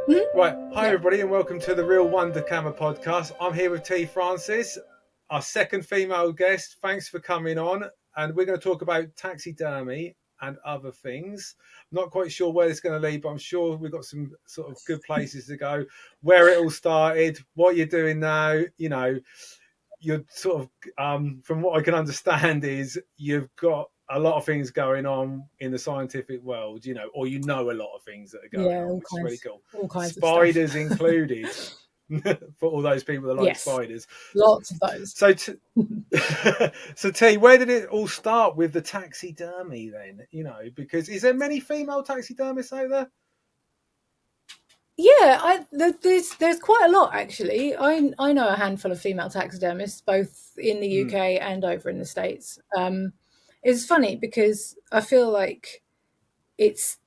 Right, hi Yeah. everybody, and welcome to the Real Wunderkammer podcast. I'm here with T. Francis, our second female guest. Thanks for coming on, and we're going to talk about taxidermy and other things. I'm not quite sure where it's going to lead, but I'm sure we've got some sort of good places to go. Where it all started, what you're doing now. You're sort of, from what I can understand, is you've got a lot of things going on in the scientific world, or a lot of things that are going Yeah, on, which is really cool. all kinds of stuff. Spiders included, for all those people that like Yes, spiders. lots of those. So, so T, where did it all start with the taxidermy then? Because is there many female taxidermists out there? Yeah, there's quite a lot actually. I know a handful of female taxidermists, both in the Mm, UK and over in the States. It's funny because I feel like it's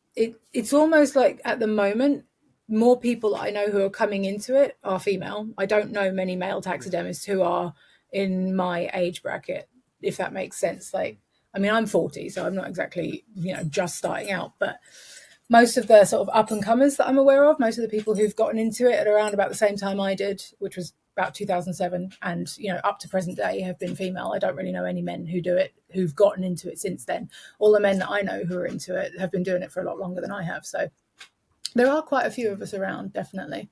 almost like at the moment more people I know who are coming into it are female. I don't know many male mm, taxidermists who are in my age bracket, if that makes sense. Like, I mean, I'm 40, so I'm not exactly, just starting out, but most of the sort of up and comers that I'm aware of, most of the people who've gotten into it at around about the same time I did, which was about 2007, and up to present day have been female. I don't really know any men who do it who've gotten into it since then. All the men that I know who are into it have been doing it for a lot longer than I have. So there are quite a few of mm. us around, definitely.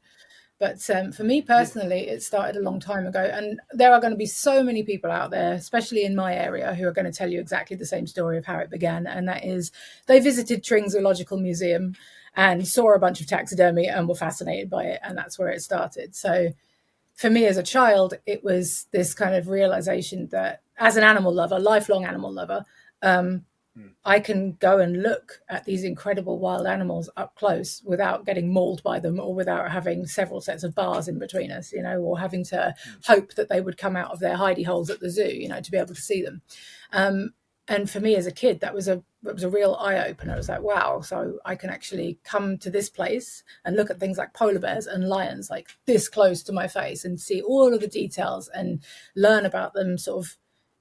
But for me Yeah. personally, it started a long time ago. And there are going to be so many people out there, especially in my area, who are going to tell you exactly the same story of how it began. And that is they visited Tring Zoological Museum and saw a bunch of taxidermy and were fascinated by it. And that's where it started. So for me as a child, it was this kind of realization that as an animal lover, lifelong animal lover, um, Mm, I can go and look at these incredible wild animals up close without getting mauled by them or without having several sets of bars in between us, or having to mm. hope that they would come out of their hidey holes at the zoo, to be able to see them. Um, and for me as a kid, that was a real eye opener. I was like, wow, so I can actually come to this place and look at things like polar bears and lions like this close to my face and see all of the details and learn about them sort of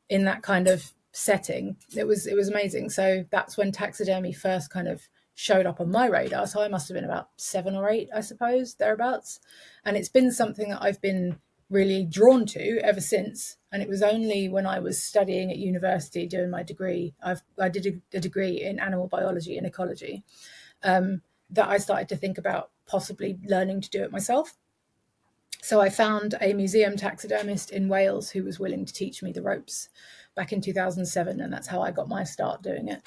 in that kind of setting. It was amazing. So that's when taxidermy first kind of showed up on my radar. So I must have been about 7 or 8, I suppose, thereabouts. And it's been something that I've been really drawn to ever since. And it was only when I was studying at university doing my degree, I did a degree in animal biology and ecology, that I started to think about possibly learning to do it myself. So I found a museum taxidermist in Wales who was willing to teach me the ropes back in 2007, and that's how I got my start doing it.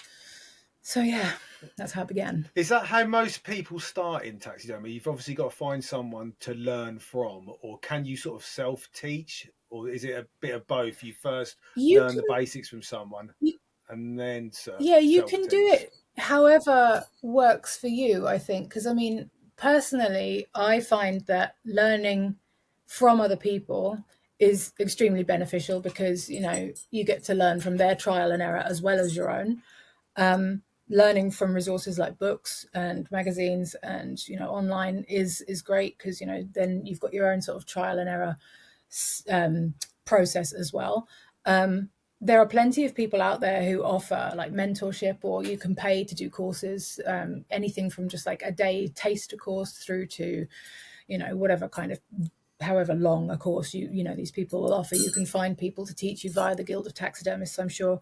So yeah, that's how it began. Is that how most people start in taxidermy? You've obviously got to find someone to learn from, or can you sort of self-teach, or is it a bit of both? You first You learn the can, basics from someone, you, and then yeah, you can do self-teach. it however works for you, I think. Because I mean, personally, I find that learning from other people is extremely beneficial because you get to learn from their trial and error as well as your own. Learning from resources like books and magazines and online is great because then you've got your own sort of trial and error um, process as well. There are plenty of people out there who offer like mentorship, or you can pay to do courses, anything from just like a day taster course through to whatever kind of however long a course these people will offer. You can find people to teach you via the Guild of Taxidermists, I'm sure.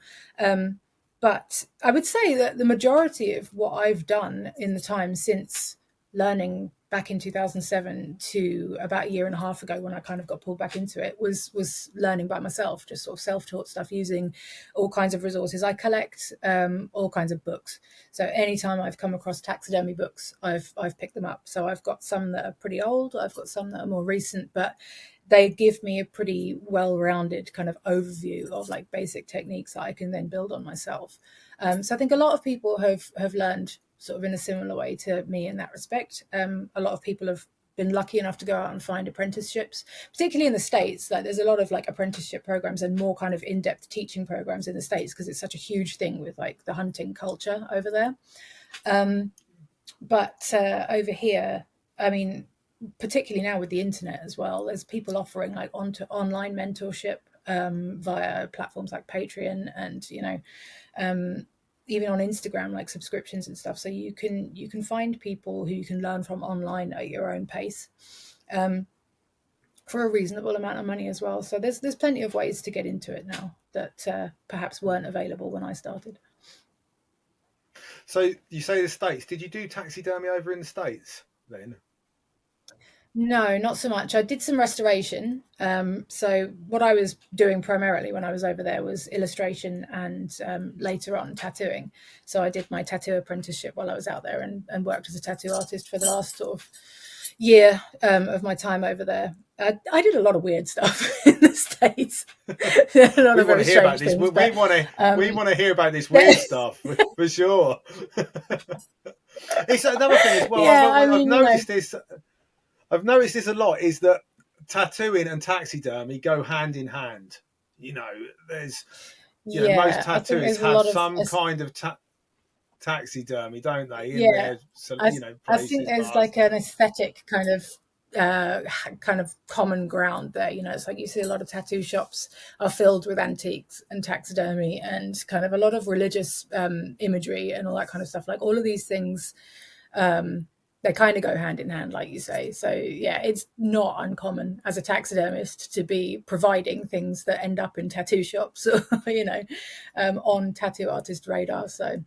But I would say that the majority of what I've done in the time since learning back in 2007 to about a year and a half ago, when I kind of got pulled back into it, was learning by myself, just sort of self-taught stuff using all kinds of resources. I collect all kinds of books, so anytime I've come across taxidermy books, I've picked them up. So I've got some that are pretty old, I've got some that are more recent, but they give me a pretty well-rounded kind of overview of like basic techniques that I can then build on myself. So I think a lot of people have learned sort of in a similar way to me in that respect. A lot of people have been lucky enough to go out and find apprenticeships, particularly in the States. Like there's a lot of like apprenticeship programs and more kind of in-depth teaching programs in the States because it's such a huge thing with like the hunting culture over there. But over here, I mean, particularly now with the internet as well, there's people offering like onto online mentorship via platforms like Patreon, and even on Instagram, like subscriptions and stuff. So you can find people who you can learn from online at your own pace, for a reasonable amount of money as well. So there's plenty of ways to get into it now that perhaps weren't available when I started. So you say the States. Did you do taxidermy over in the States then? No, not so much. I did some restoration. So what I was doing primarily when I was over there was illustration and later on tattooing. So I did my tattoo apprenticeship while I was out there and worked as a tattoo artist for the last sort of year of my time over there. I did a lot of weird stuff in the States. A lot of very strange things. We want to hear about this weird stuff for sure. It's another thing as well. Yeah, I've noticed this. I've noticed this a lot, is that tattooing and taxidermy go hand in hand. There's, most tattooists have some kind of taxidermy, don't they? I think there's like an aesthetic kind of common ground there. It's like you see a lot of tattoo shops are filled with antiques and taxidermy and kind of a lot of religious imagery and all that kind of stuff. Like all of these things, they kind of go hand in hand, like you say. So yeah, it's not uncommon as a taxidermist to be providing things that end up in tattoo shops, on tattoo artist radar. So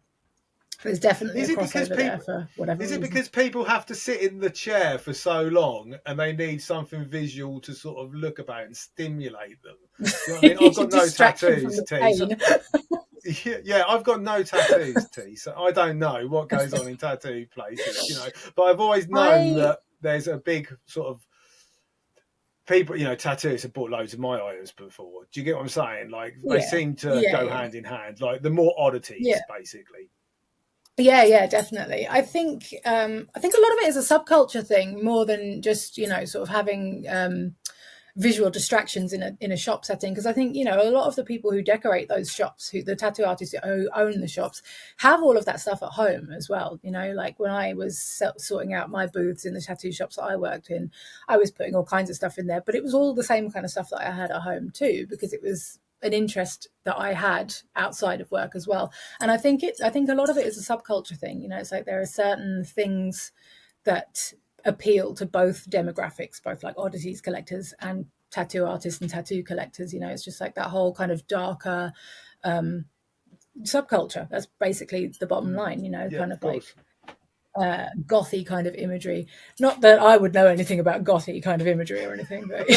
there's definitely a crossover there for whatever reason. Is it because people have to sit in the chair for so long and they need something visual to sort of look about and stimulate them? I've got no tattoos, T. Yeah, I've got no tattoos, T. So I don't know what goes on in tattoo places, But I've always known that there's a big sort of people, tattooists have bought loads of my items before. Do you get what I'm saying? Like they seem to go hand in hand. Like the more oddities, basically. Yeah, definitely. I think a lot of it is a subculture thing more than just sort of having visual distractions in a shop setting. Because I think a lot of the people who decorate those shops, the tattoo artists who own the shops, have all of that stuff at home as well. Like when I was sorting out my booths in the tattoo shops that I worked in, I was putting all kinds of stuff in there, but it was all the same kind of stuff that I had at home too, because it was an interest that I had outside of work as well. And I think a lot of it is a subculture thing. It's like there are certain things that appeal to both demographics, both like oddities collectors and tattoo artists and tattoo collectors. It's just like that whole kind of darker subculture. That's basically the bottom line, kind of like gothy kind of imagery. Not that I would know anything about gothy kind of imagery or anything, but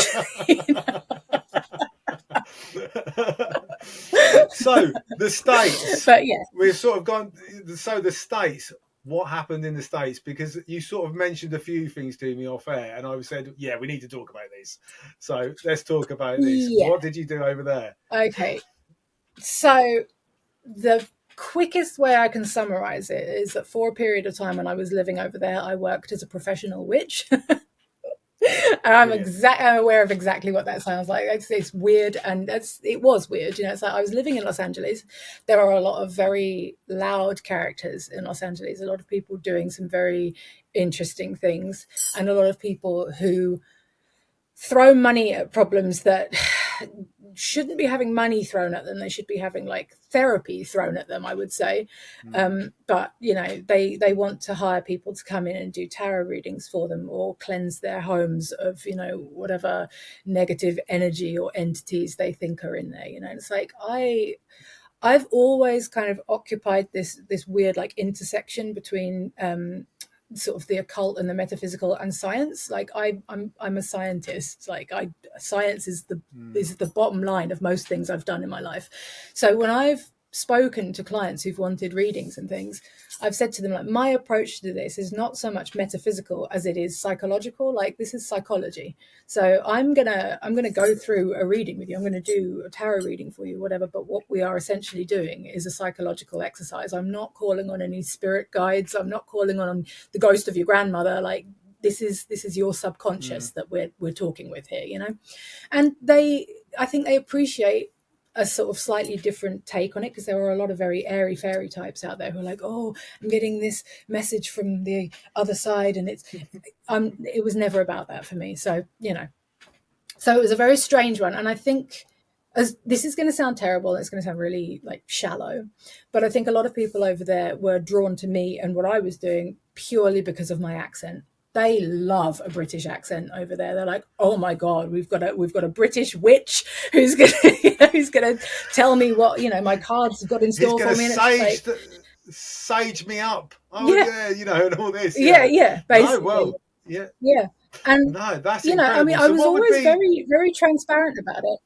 So the States, but yeah, we've sort of gone. So the States, what happened in the States? Because you sort of mentioned a few things to me off air, and I said, yeah, we need to talk about this. So let's talk about this. Yeah. What did you do over there? Okay, so the quickest way I can summarize it is that for a period of time when I was living over there, I worked as a professional witch. And I'm aware of exactly what that sounds like. It's weird, and it was weird. It's like I was living in Los Angeles. There are a lot of very loud characters in Los Angeles, a lot of people doing some very interesting things, and a lot of people who throw money at problems that shouldn't be having money thrown at them. They should be having like therapy thrown at them, I would say. But they want to hire people to come in and do tarot readings for them or cleanse their homes of whatever negative energy or entities they think are in there. It's like I've always kind of occupied this weird like intersection between sort of the occult and the metaphysical and science. Like I'm a scientist. Like science is the bottom line of most things I've done in my life. So when I've spoken to clients who've wanted readings and things, I've said to them, like, my approach to this is not so much metaphysical as it is psychological. Like, this is psychology. So I'm gonna go through a reading with you. I'm gonna do a tarot reading for you, whatever. But what we are essentially doing is a psychological exercise. I'm not calling on any spirit guides. I'm not calling on the ghost of your grandmother. Like, this is your subconscious that we're talking with here, And I think they appreciate a sort of slightly different take on it, because there are a lot of very airy fairy types out there who are like, oh, I'm getting this message from the other side, and it was never about that for me. So so it was a very strange one, and I think as this is going to sound terrible, it's going to sound really like shallow, but I think a lot of people over there were drawn to me and what I was doing purely because of my accent. They love a British accent over there. They're like, "Oh my god, we've got a British witch who's gonna who's gonna tell me what my cards have got in He's store going for to me." And it's like, sage me up. Oh yeah, yeah, and all this. yeah, Yeah. yeah, No, basically, well, yeah. yeah. And No, that's I mean, incredible. I So was what would always be very, very transparent about it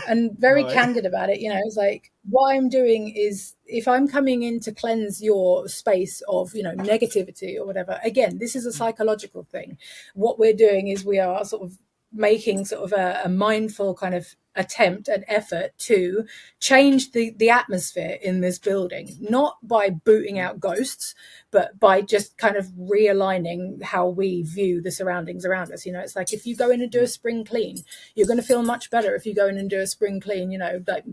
and very right? candid about it. It's like, what I'm doing is, if I'm coming in to cleanse your space of negativity or whatever, again, this is a psychological thing. What we're doing is we are sort of making sort of a mindful kind of attempt and effort to change the atmosphere in this building, not by booting out ghosts, but by just kind of realigning how we view the surroundings around us. It's like, if you go in and do a spring clean, you're going to feel much better if you go in and do a spring clean, like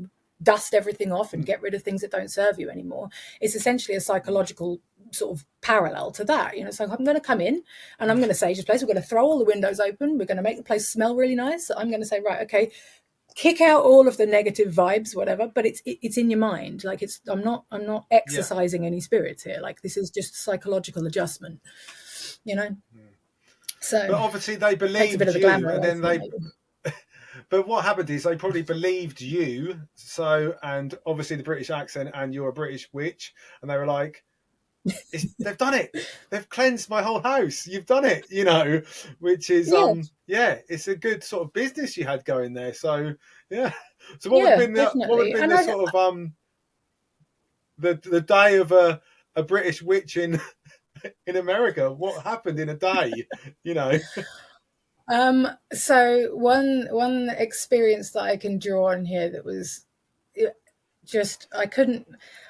dust everything off and get rid of things that don't serve you anymore. It's essentially a psychological sort of parallel to that. It's like, I'm going to come in and I'm going to sage this place. We're going to throw all the windows open. We're going to make the place smell really nice. I'm going to say, right, okay, kick out all of the negative vibes, whatever, but it's in your mind. Like, I'm not Yeah. exercising any spirits here. Like, this is just psychological adjustment, so But obviously they takes a bit believed of the you, glamour and away then from it, they. maybe. But what happened is they probably believed you. So, and obviously the British accent, and you're a British witch, and they were like, they've done it. They've cleansed my whole house. You've done it, which is Yeah, yeah, it's a good sort of business you had going there. So yeah. So yeah, what would have definitely. been And the sort of the day of a British witch in America? What happened in a day? so one experience that I can draw on here that was just, I don't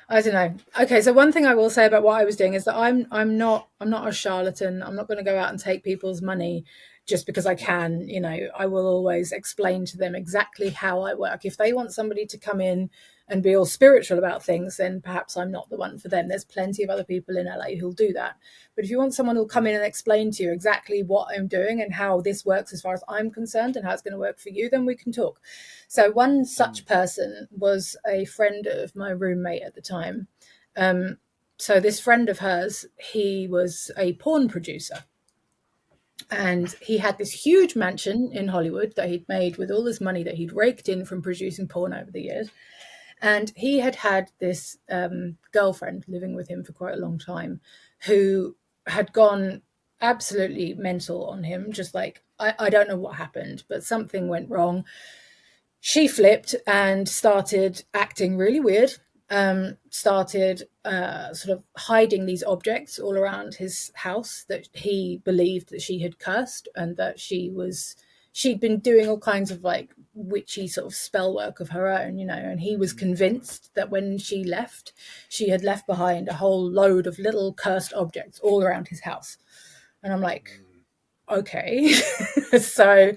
know. Okay, so one thing I will say about what I was doing is that I'm not a charlatan. I'm not going to go out and take people's money just because I can. I will always explain to them exactly how I work. If they want somebody to come in and be all spiritual about things, then perhaps I'm not the one for them. There's plenty of other people in LA who'll do that. But if you want someone who'll come in and explain to you exactly what I'm doing and how this works as far as I'm concerned and how it's going to work for you, then we can talk. So one such person was a friend of my roommate at the time. So this friend of hers, he was a porn producer. And he had this huge mansion in Hollywood that he'd made with all this money that he'd raked in from producing porn over the years. And he had this girlfriend living with him for quite a long time, who had gone absolutely mental on him. Just like, I don't know what happened, but something went wrong. She flipped and started acting really weird. Started sort of hiding these objects all around his house that he believed that she had cursed, and that she'd been doing all kinds of like witchy sort of spell work of her own, and he was convinced that when she left, she had left behind a whole load of little cursed objects all around his house. And I'm like, okay. So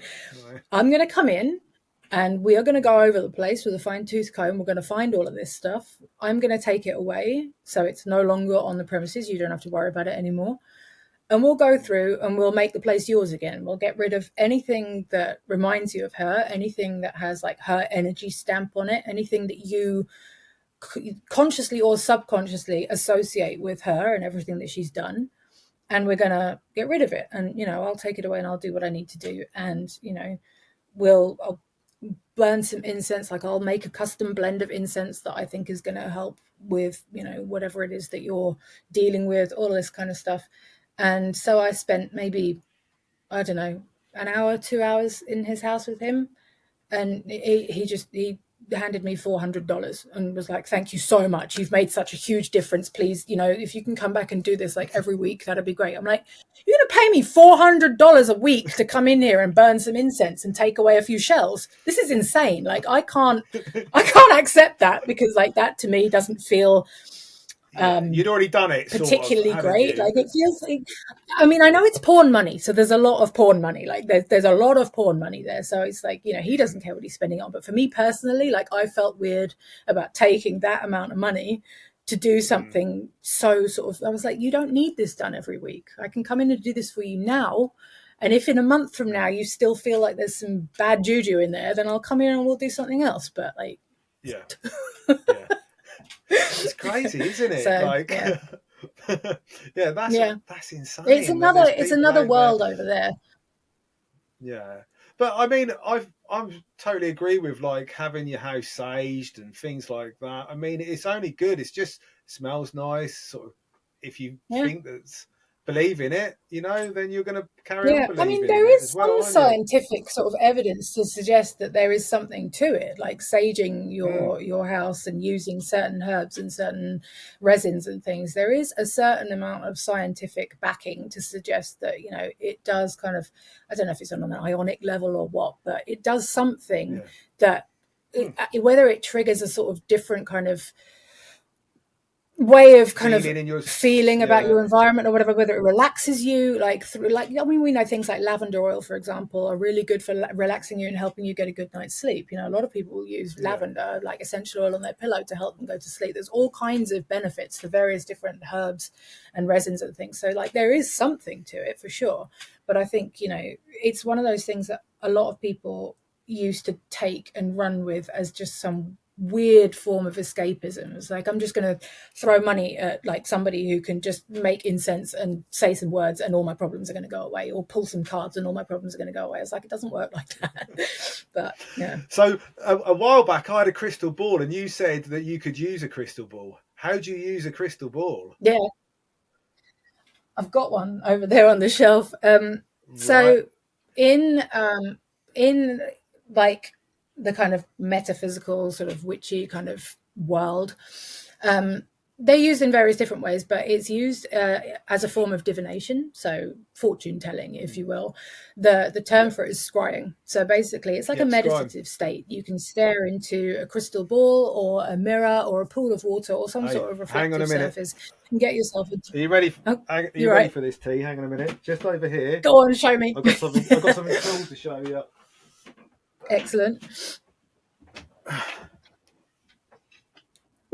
I'm going to come in and we are going to go over the place with a fine-tooth comb. We're going to find all of this stuff. I'm going to take it away so it's no longer on the premises. You don't have to worry about it anymore. And we'll go through and we'll make the place yours again. We'll get rid of anything that reminds you of her, anything that has like her energy stamp on it, anything that you consciously or subconsciously associate with her and everything that she's done. And we're going to get rid of it. And, I'll take it away and I'll do what I need to do. And, I'll burn some incense. Like, I'll make a custom blend of incense that I think is going to help with, whatever it is that you're dealing with, all this kind of stuff. And so I spent maybe, I don't know, an hour, 2 hours in his house with him. And he handed me $400 and was like, thank you so much. You've made such a huge difference. Please, if you can come back and do this like every week, that'd be great. I'm like, you're going to pay me $400 a week to come in here and burn some incense and take away a few shells? This is insane. Like, I can't accept that, because like that to me doesn't feel you'd already done it, particularly sort of, great. Like, it feels like, I mean, I know it's porn money, so there's a lot of porn money. Like, there's a lot of porn money there. So it's like, he doesn't care what he's spending on. But for me personally, like, I felt weird about taking that amount of money to do something so sort of, I was like, you don't need this done every week. I can come in and do this for you now, And if in a month from now you still feel like there's some bad juju in there, then I'll come in and we'll do something else. But like, yeah, yeah. It's crazy, isn't it? so Like, yeah, yeah, yeah. that's insane that there's It's people another out there. world over there. Yeah, but I mean, I'm totally agree with like having your house saged and things like that. I mean, it's only good. It's just smells nice. Sort of, if you Yeah. think that's believe in it, you know, then you're going to carry on Yeah, I mean, believing in there it as is well, some aren't you? scientific sort of evidence to suggest that there is something to it, like saging Mm, your house and using certain herbs and certain resins and things. There is a certain amount of scientific backing to suggest that, you know, it does kind of, I don't know if it's on an ionic level or what, but it does something yeah. that, Mm. whether it triggers a sort of different kind of way of kind of Feeling in your, feeling about yeah, your environment or whatever, whether it relaxes you, like through, like, I mean, we know things like lavender oil, for example, are really good for relaxing you and helping you get a good night's sleep. You know, a lot of people use yeah, lavender, like essential oil, on their pillow to help them go to sleep. There's all kinds of benefits to various different herbs and resins and things. So like there is something to it for sure. But I think, you know, it's one of those things that a lot of people used to take and run with as just some weird form of escapism. It's like, I'm just going to throw money at like somebody who can just make incense and say some words and all my problems are going to go away, or pull some cards and all my problems are going to go away. It's like, it doesn't work like that. But yeah. So a while back, I had a crystal ball, and you said that you could use a crystal ball. How do you use a crystal ball? Yeah, I've got one over there on the shelf. Right. So in like the kind of metaphysical sort of witchy kind of world, um, they're used in various different ways, but it's used as a form of divination, so fortune telling, if you will. The term Yeah. for it is scrying. So basically, it's like a Yeah. Scribe. meditative state. You can stare into a crystal ball or a mirror or a pool of water or some Hey, sort of hang on a reflective minute. surface and get yourself into. Are you ready? Oh, Are you you're ready right. for this, T? Hang on a minute. Just over here, Go on, show me. I've got something. I've got something cool to show you. Excellent.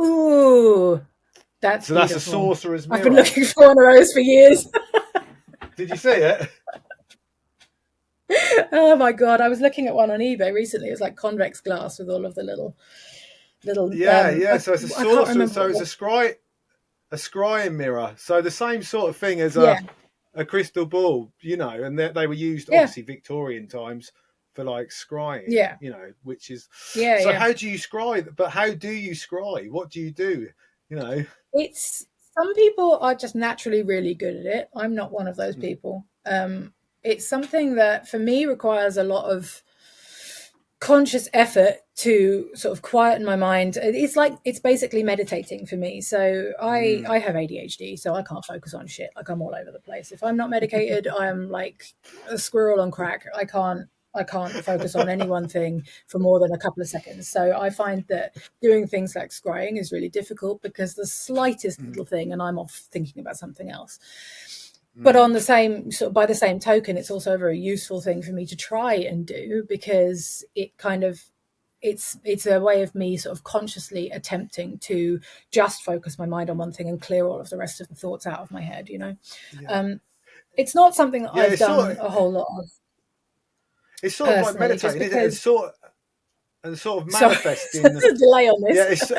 Ooh, that's So that's a beautiful. sorcerer's I've been mirror. looking for one of those for years. Did you see it? Oh my god, I was looking at one on eBay recently. It was like convex glass with all of the little Yeah, yeah. So it's a I can't sorcerer. remember So what it's the. a scrying mirror. So the same sort of thing as Yeah, a crystal ball, you know, and they were used yeah, obviously Victorian times for like scrying, yeah, you know, which is yeah, so. yeah. How do you scry? But how do you scry? What do you do? You know. It's some people are just naturally really good at it. I'm not one of those Mm, people. It's something that for me requires a lot of conscious effort to sort of quieten my mind. It's like, it's basically meditating for me. So mm, I have ADHD, so I can't focus on shit. Like, I'm all over the place. If I'm not medicated, I'm like a squirrel on crack. I can't focus on any one thing for more than a couple of seconds. So I find that doing things like scrying is really difficult because the slightest mm, little thing and I'm off thinking about something else. But mm. on the same sort of, by the same token, it's also a very useful thing for me to try and do, because it kind of, it's a way of me sort of consciously attempting to just focus my mind on one thing and clear all of the rest of the thoughts out of my head, you know. Yeah, um it's not something that yeah. I've done a whole lot of It's sort of like personally, just meditating, isn't it? because. And sort of Sorry, manifesting. there's a delay on Yeah, this.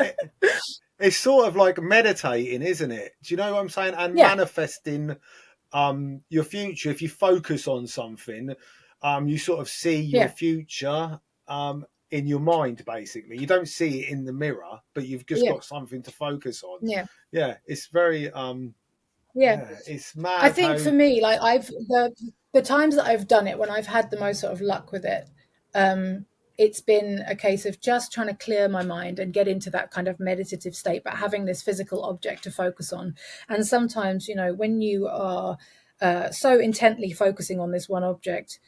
it's sort of like meditating, isn't it? Do you know what I'm saying? And Yeah, manifesting your future. If you focus on something, you sort of see your yeah, future in your mind. Basically, you don't see it in the mirror, but you've just yeah, got something to focus on. yeah, Yeah, it's very yeah. yeah, it's I mad think how for me, like, the times that I've done it, when I've had the most sort of luck with it, um, it's been a case of just trying to clear my mind and get into that kind of meditative state, but having this physical object to focus on. And sometimes, you know, when you are so intently focusing on this one object,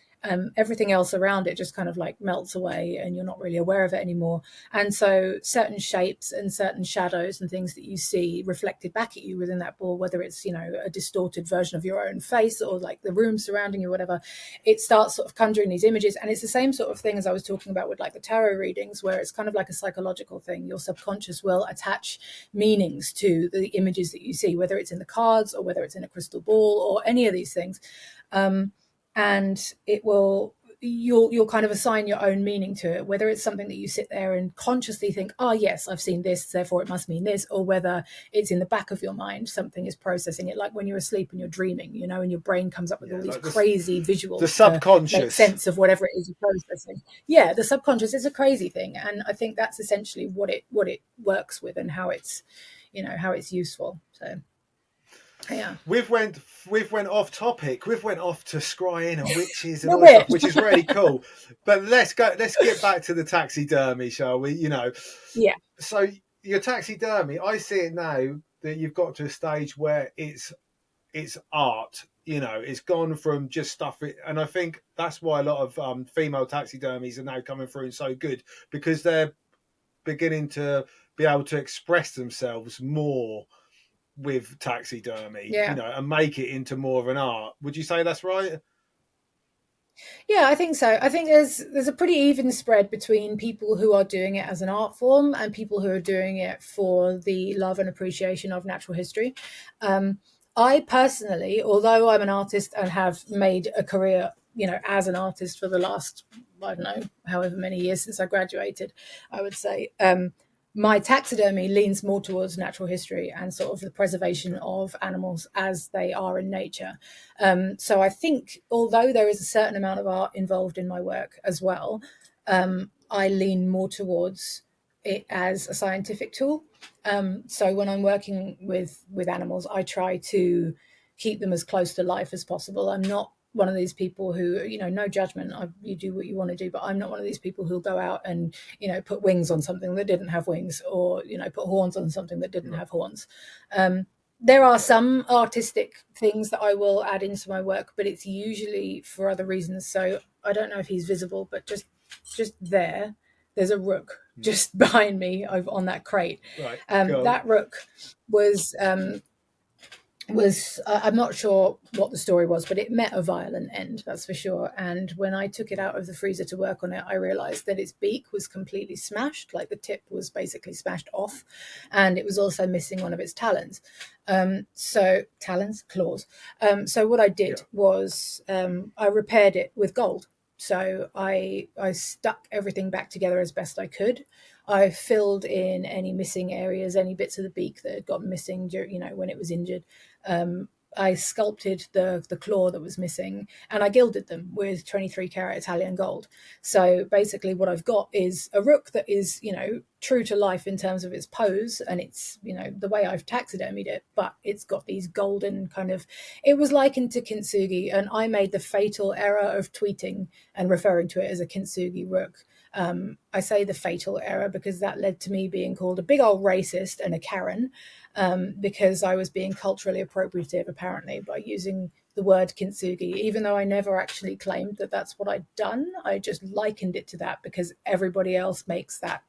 everything else around it just kind of like melts away and you're not really aware of it anymore. And so certain shapes and certain shadows and things that you see reflected back at you within that ball, whether it's, you know, a distorted version of your own face or like the room surrounding you, whatever, it starts sort of conjuring these images. And it's the same sort of thing as I was talking about with like the tarot readings, where it's kind of like a psychological thing. Your subconscious will attach meanings to the images that you see, whether it's in the cards or whether it's in a crystal ball or any of these things. and you'll kind of assign your own meaning to it, whether it's something that you sit there and consciously think, oh yes, I've seen this, therefore it must mean this, or whether it's in the back of your mind, something is processing it, like when you're asleep and you're dreaming, and your brain comes up with all these like crazy the visuals to make subconscious. sense of whatever it is you're processing. Yeah, the subconscious is a crazy thing, and I think that's essentially what it works with, and how it's how it's useful. So yeah, We've went off topic. We've went off to scrying and witches and a all this stuff, bit. which is really cool. But let's get back to the taxidermy, shall we? Yeah. So your taxidermy, I see it now that you've got to a stage where it's art. It's gone from just stuff, and I think that's why a lot of female taxidermies are now coming through and so good, because they're beginning to be able to express themselves more with taxidermy, Yeah. and make it into more of an art. Would you say that's right? Yeah, I think so. I think there's a pretty even spread between people who are doing it as an art form and people who are doing it for the love and appreciation of natural history. I personally, although I'm an artist and have made a career, as an artist for the last, I don't know, however many years since I graduated, I would say, my taxidermy leans more towards natural history and sort of the preservation of animals as they are in nature. So I think, although there is a certain amount of art involved in my work as well, I lean more towards it as a scientific tool. So when I'm working with animals, I try to keep them as close to life as possible. I'm not one of these people who, no judgment, you do what you want to do, but I'm not one of these people who'll go out and, put wings on something that didn't have wings, or, put horns on something that didn't have horns. There are some artistic things that I will add into my work, but it's usually for other reasons. So I don't know if he's visible, but just there's a rook just behind me on that crate. Right. That rook was I'm not sure what the story was, but it met a violent end, that's for sure. And when I took it out of the freezer to work on it, I realized that its beak was completely smashed, like the tip was basically smashed off, and it was also missing one of its talons. Claws. So what I did was I repaired it with gold. So I stuck everything back together as best I could. I filled in any missing areas, any bits of the beak that had got missing, when it was injured. I sculpted the claw that was missing, and I gilded them with 23 karat Italian gold. So basically what I've got is a rook that is, true to life in terms of its pose, and it's, the way I've taxidermied it, but it's got these golden it was likened to kintsugi, and I made the fatal error of tweeting and referring to it as a kintsugi rook. I say the fatal error because that led to me being called a big old racist and a Karen, because I was being culturally appropriative, apparently, by using the word kintsugi, even though I never actually claimed that that's what I'd done. I just likened it to that because everybody else makes that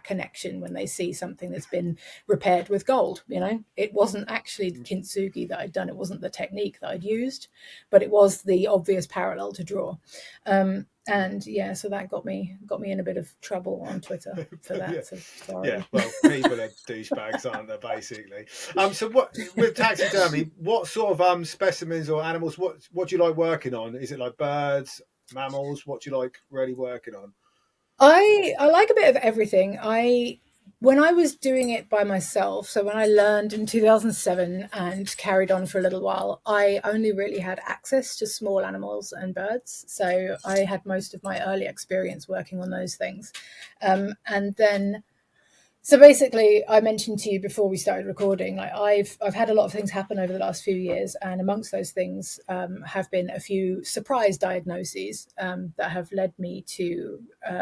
connection when they see something that's been repaired with gold. It wasn't actually kintsugi that I'd done. It wasn't the technique that I'd used, but it was the obvious parallel to draw. And yeah, so that got me in a bit of trouble on Twitter for that. Yeah. So sorry. Yeah, well, people are douchebags, aren't they, basically? So what with taxidermy, what sort of specimens or animals, what do you like working on? Is it like birds, mammals? What do you like really working on? I like a bit of everything. When I was doing it by myself, so when I learned in 2007 and carried on for a little while, I only really had access to small animals and birds. So I had most of my early experience working on those things. And then so basically, I mentioned to you before we started recording, like I've had a lot of things happen over the last few years, and amongst those things have been a few surprise diagnoses that have led me to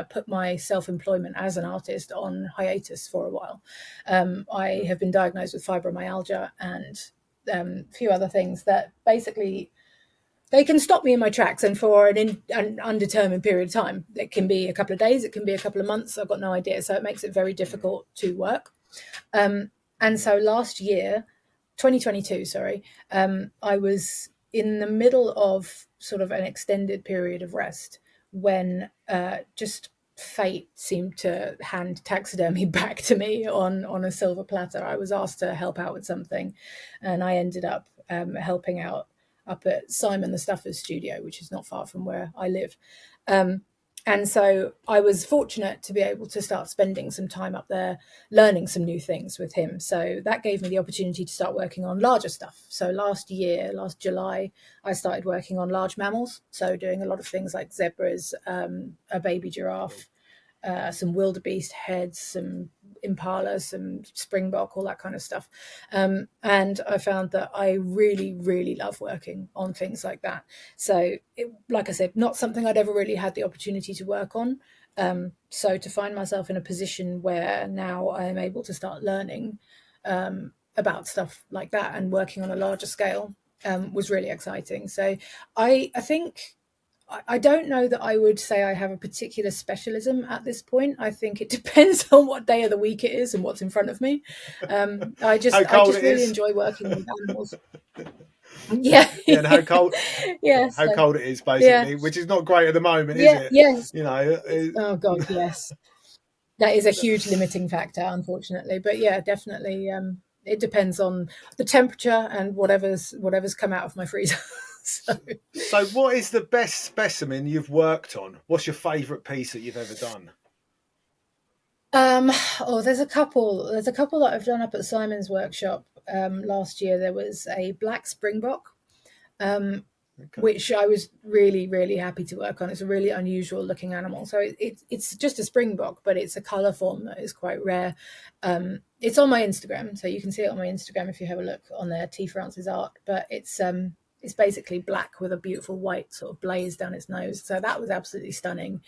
put my self-employment as an artist on hiatus for a while. I have been diagnosed with fibromyalgia and a few other things that basically they can stop me in my tracks, and for an undetermined period of time. It can be a couple of days, it can be a couple of months, I've got no idea. So it makes it very difficult to work. And so last year, 2022, sorry, I was in the middle of sort of an extended period of rest when just fate seemed to hand taxidermy back to me on a silver platter. I was asked to help out with something, and I ended up helping out up at Simon the Stuffer's studio, which is not far from where I live. And so I was fortunate to be able to start spending some time up there learning some new things with him. So that gave me the opportunity to start working on larger stuff. So last July, I started working on large mammals. So doing a lot of things like zebras, a baby giraffe, some wildebeest heads, some impala, some springbok, all that kind of stuff. And I found that I really, really love working on things like that. So, like I said, not something I'd ever really had the opportunity to work on. So to find myself in a position where now I am able to start learning about stuff like that and working on a larger scale was really exciting. So I think I don't know that I would say I have a particular specialism at this point. I think it depends on what day of the week it is and what's in front of me. I just really enjoy working with animals. Yeah, yeah, and how cold, yeah, how so, cold it is basically, yeah, which is not great at the moment, is yeah, it? yes. You know, Oh God, yes. That is a huge limiting factor, unfortunately. But yeah, definitely. It depends on the temperature and whatever's come out of my freezer. So. So, what is the best specimen you've worked on? What's your favourite piece that you've ever done? There's a couple. There's a couple that I've done up at Simon's workshop. Last year there was a black springbok, okay, which I was really, really happy to work on. It's a really unusual looking animal. So it's just a springbok, but it's a colour form that is quite rare. It's on my Instagram, so you can see it on my Instagram if you have a look on there, T Francis Art. But it's basically black with a beautiful white sort of blaze down its nose. So that was absolutely stunning.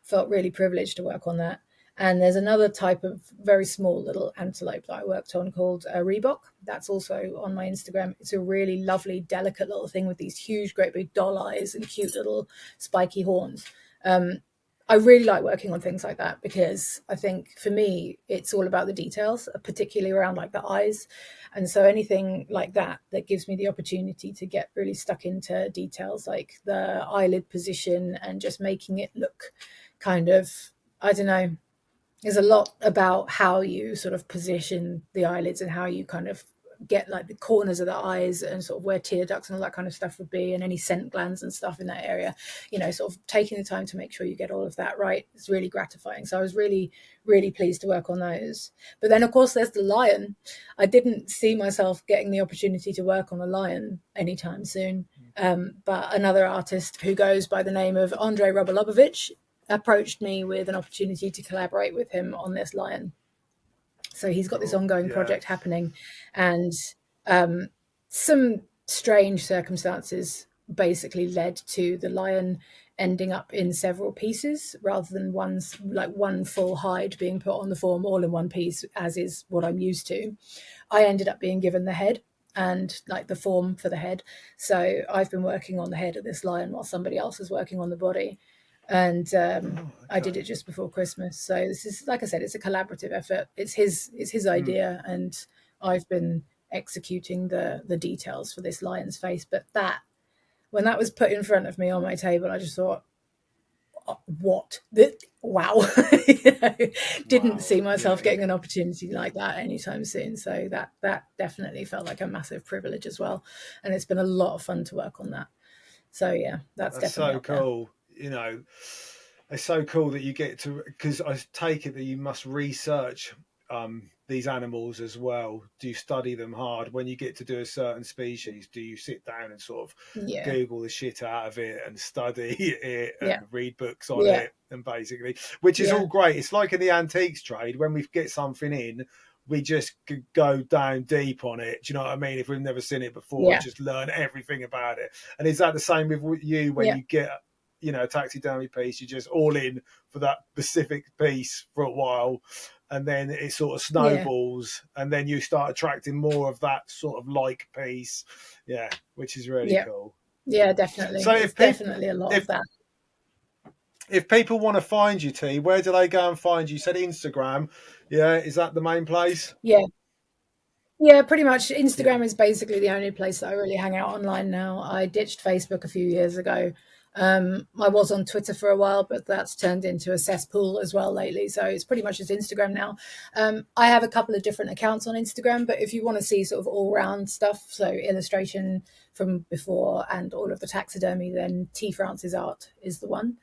Felt really privileged to work on that. And there's another type of very small little antelope that I worked on called a Reebok. That's also on my Instagram. It's a really lovely, delicate little thing with these huge, great big doll eyes and cute little spiky horns. I really like working on things like that because I think for me, it's all about the details, particularly around like the eyes. And so anything like that gives me the opportunity to get really stuck into details like the eyelid position and just making it look kind of, I don't know, there's a lot about how you sort of position the eyelids and how you kind of get like the corners of the eyes and sort of where tear ducts and all that kind of stuff would be and any scent glands and stuff in that area, sort of taking the time to make sure you get all of that right. It's really gratifying. So I was really, really pleased to work on those. But then of course there's the lion. I didn't see myself getting the opportunity to work on a lion anytime soon. But another artist who goes by the name of Andrei Robolobovich approached me with an opportunity to collaborate with him on this lion. So he's got this ongoing project happening, and some strange circumstances basically led to the lion ending up in several pieces rather than one full hide being put on the form all in one piece, as is what I'm used to. I ended up being given the head and like the form for the head. So I've been working on the head of this lion while somebody else is working on the body. And I did it just before Christmas. So this is, like I said, it's a collaborative effort. It's his idea, and I've been executing the details for this lion's face. But when that was put in front of me on my table, I just thought, what? Wow. Didn't see myself getting an opportunity like that anytime soon. So that definitely felt like a massive privilege as well. And it's been a lot of fun to work on that. So yeah, that's definitely so cool. It's so cool that you get to, because I take it that you must research these animals as well. Do you study them hard when you get to do a certain species? Do you sit down and sort of Google the shit out of it and study it and read books on it, and basically, which is all great. It's like in the antiques trade, when we get something in, we just go down deep on it. Do you know what I mean? If we've never seen it before, just learn everything about it. And is that the same with you when you get, a taxidermy piece? You're just all in for that specific piece for a while, and then it sort of snowballs, and then you start attracting more of that sort of like piece. Yeah, which is really cool. Yeah, definitely. So it's definitely a lot of that. If people want to find you, T, where do they go and find you? You said Instagram. Yeah, is that the main place? Yeah, pretty much. Instagram is basically the only place that I really hang out online now. I ditched Facebook a few years ago. I was on Twitter for a while, but that's turned into a cesspool as well lately. So it's pretty much just Instagram now. I have a couple of different accounts on Instagram, but if you want to see sort of all round stuff, so illustration, from before and all of the taxidermy, then T. Francis Art is the one.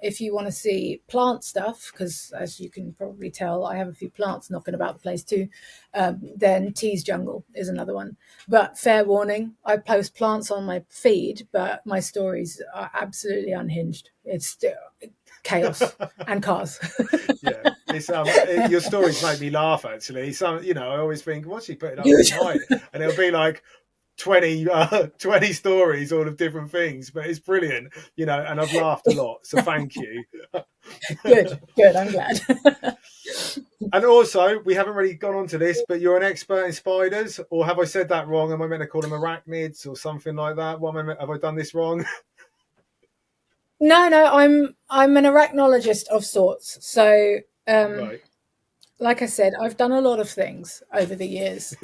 If you want to see plant stuff, because as you can probably tell, I have a few plants knocking about the place too, then T's Jungle is another one. But fair warning, I post plants on my feed, but my stories are absolutely unhinged. It's chaos and cars. Yeah, it's your stories make me laugh actually. Some, I always think, what's she putting up tonight? And it'll be like 20 stories all of different things, but it's brilliant, and I've laughed a lot, so thank you. Good, I'm glad. And also, we haven't really gone on to this, but you're an expert in spiders, or have I said that wrong? Am I meant to call them arachnids or something like that? Have I done this wrong? No, I'm an arachnologist of sorts. So Right. like I said, I've done a lot of things over the years.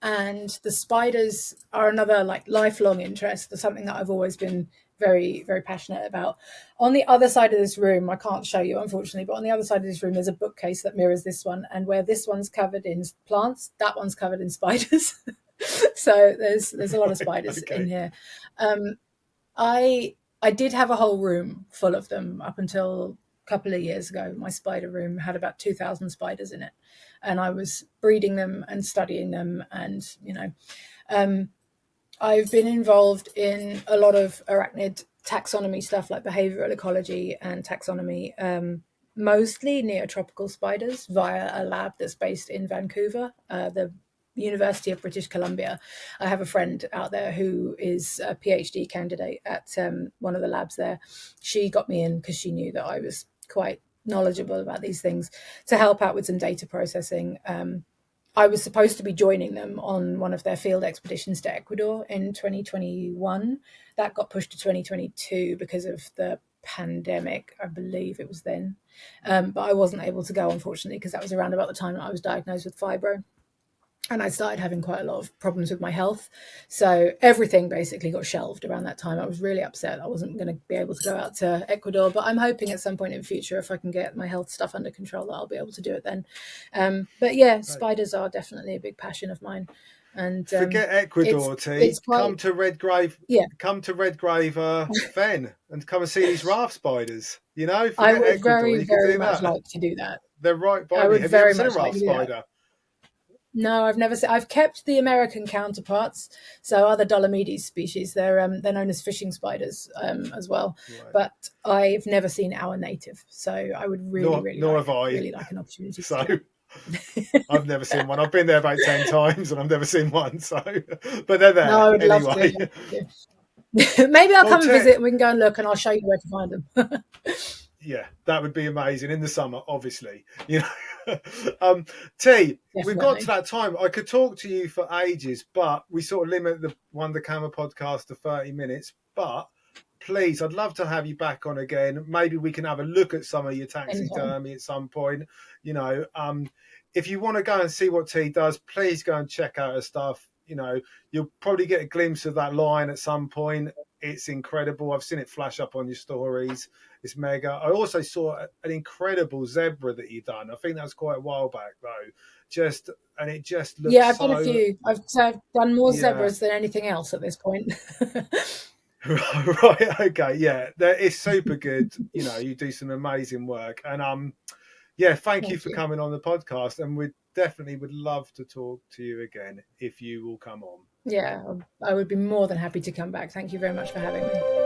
And the spiders are another like lifelong interest. They're something that I've always been very, very passionate about. On the other side of this room, I can't show you, unfortunately, but on the other side of this room, there's a bookcase that mirrors this one. And where this one's covered in plants, that one's covered in spiders. So there's a lot of spiders in here. I did have a whole room full of them up until a couple of years ago. My spider room had about 2,000 spiders in it, and I was breeding them and studying them. And I've been involved in a lot of arachnid taxonomy stuff, like behavioral ecology and taxonomy, mostly neotropical spiders via a lab that's based in Vancouver, the University of British Columbia. I have a friend out there who is a PhD candidate at one of the labs there. She got me in because she knew that I was quite knowledgeable about these things to help out with some data processing. I was supposed to be joining them on one of their field expeditions to Ecuador in 2021. That got pushed to 2022 because of the pandemic, I believe it was then. But I wasn't able to go, unfortunately, because that was around about the time that I was diagnosed with fibro. And I started having quite a lot of problems with my health. So everything basically got shelved around that time. I was really upset. I wasn't going to be able to go out to Ecuador, but I'm hoping at some point in the future, if I can get my health stuff under control, that I'll be able to do it then. But yeah, spiders are definitely a big passion of mine. And forget Ecuador, it's quite, come to Redgrave. Yeah, come to Redgrave Fen and come and see these raft spiders. Forget I would Ecuador. very, very much like to do that. They're right by I me. would Have you ever very seen a much like raft to do that. spider? No, I've never seen. I've kept the American counterparts, so other Dolomides species. They're known as fishing spiders as well. Right. But I've never seen our native, so I would really like an opportunity. So I've never seen one. I've been there about 10 times and I've never seen one. So, but they're there. No, I would love to. Maybe I'll come and visit and we can go and look, and I'll show you where to find them. Yeah, that would be amazing in the summer, obviously. T, we've got to that time. I could talk to you for ages, but we sort of limit the Wunderkammer podcast to 30 minutes. But please, I'd love to have you back on again. Maybe we can have a look at some of your taxidermy at some point. If you want to go and see what T does, please go and check out her stuff. You'll probably get a glimpse of that line at some point. It's incredible. I've seen it flash up on your stories. It's mega. I also saw an incredible zebra that you've done. I think that was quite a while back, though. It just looks. Yeah, I've done a few. I've done more zebras than anything else at this point. Right. Okay. Yeah, it's super good. You do some amazing work, and thank you for coming on the podcast. And we definitely would love to talk to you again if you will come on. Yeah, I would be more than happy to come back. Thank you very much for having me.